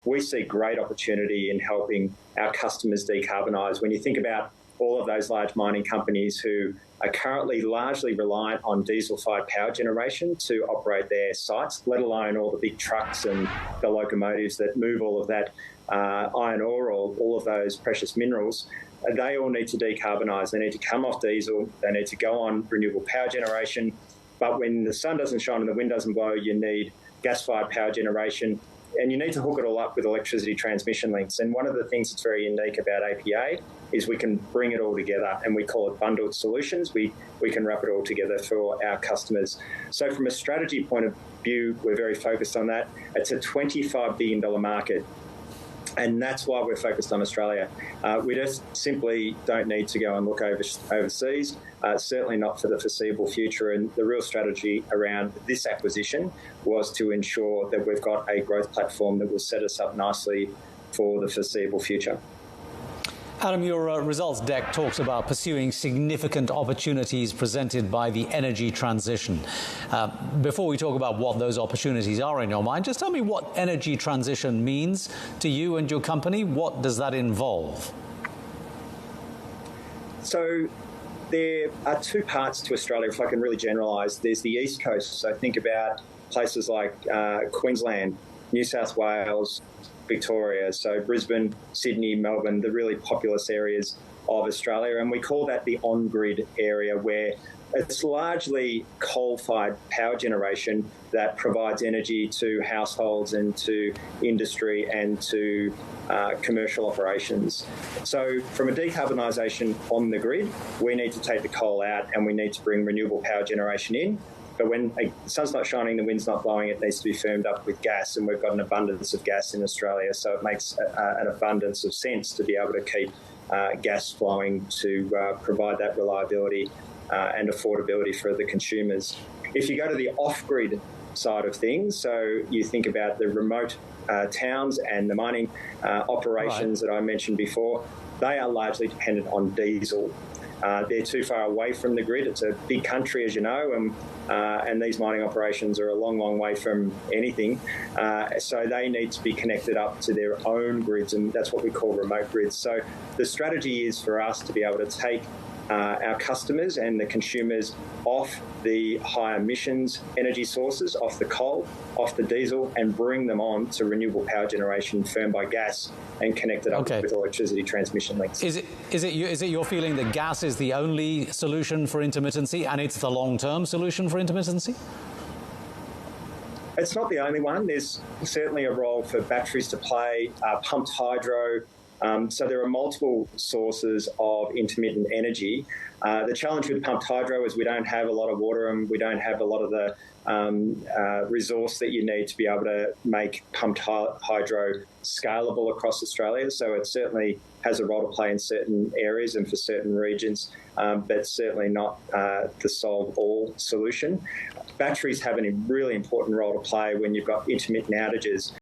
we see great opportunity in helping our customers decarbonise. When you think about all of those large mining companies who are currently largely reliant on diesel-fired power generation to operate their sites, let alone all the big trucks and the locomotives that move all of that iron ore or all of those precious minerals, they all need to decarbonise. They need to come off diesel. They need to go on renewable power generation. But when the sun doesn't shine and the wind doesn't blow, you need gas-fired power generation. And you need to hook it all up with electricity transmission links. And one of the things that's very unique about APA is we can bring it all together, and we call it bundled solutions. We can wrap it all together for our customers. So from a strategy point of view, we're very focused on that. It's a $25 billion market. And that's why we're focused on Australia. We just simply don't need to go and look overseas, certainly not for the foreseeable future. And the real strategy around this acquisition was to ensure that we've got a growth platform that will set us up nicely for the foreseeable future. Adam, your results deck talks about pursuing significant opportunities presented by the energy transition. Before we talk about what those opportunities are in your mind, just tell me what energy transition means to you and your company. What does that involve? So there are two parts to Australia, if I can really generalise. There's the East Coast, so think about places like Queensland, New South Wales, Victoria, so Brisbane, Sydney, Melbourne, the really populous areas of Australia. And we call that the on-grid area, where it's largely coal-fired power generation that provides energy to households and to industry and to commercial operations. So from a decarbonisation on the grid, we need to take the coal out and we need to bring renewable power generation in. But when the sun's not shining, the wind's not blowing, it needs to be firmed up with gas, and we've got an abundance of gas in Australia, so it makes an abundance of sense to be able to keep gas flowing to provide that reliability and affordability for the consumers. If you go to the off-grid side of things, so you think about the remote towns and the mining operations that I mentioned before, they are largely dependent on diesel. They're too far away from the grid. It's a big country, as you know, and these mining operations are a long, long way from anything. So they need to be connected up to their own grids, and that's what we call remote grids. So the strategy is for us to be able to take our customers and the consumers off the high emissions energy sources, off the coal, off the diesel, and bring them on to renewable power generation firmed by gas and connect it up with electricity transmission links. Is it your feeling that gas is the only solution for intermittency, and it's the long-term solution for intermittency? It's not the only one. There's certainly a role for batteries to play, pumped hydro. So there are multiple sources of intermittent energy. The challenge with pumped hydro is we don't have a lot of water and we don't have a lot of the resource that you need to be able to make pumped hydro scalable across Australia. So it certainly has a role to play in certain areas and for certain regions, but certainly not the solve-all solution. Batteries have a really important role to play when you've got intermittent outages.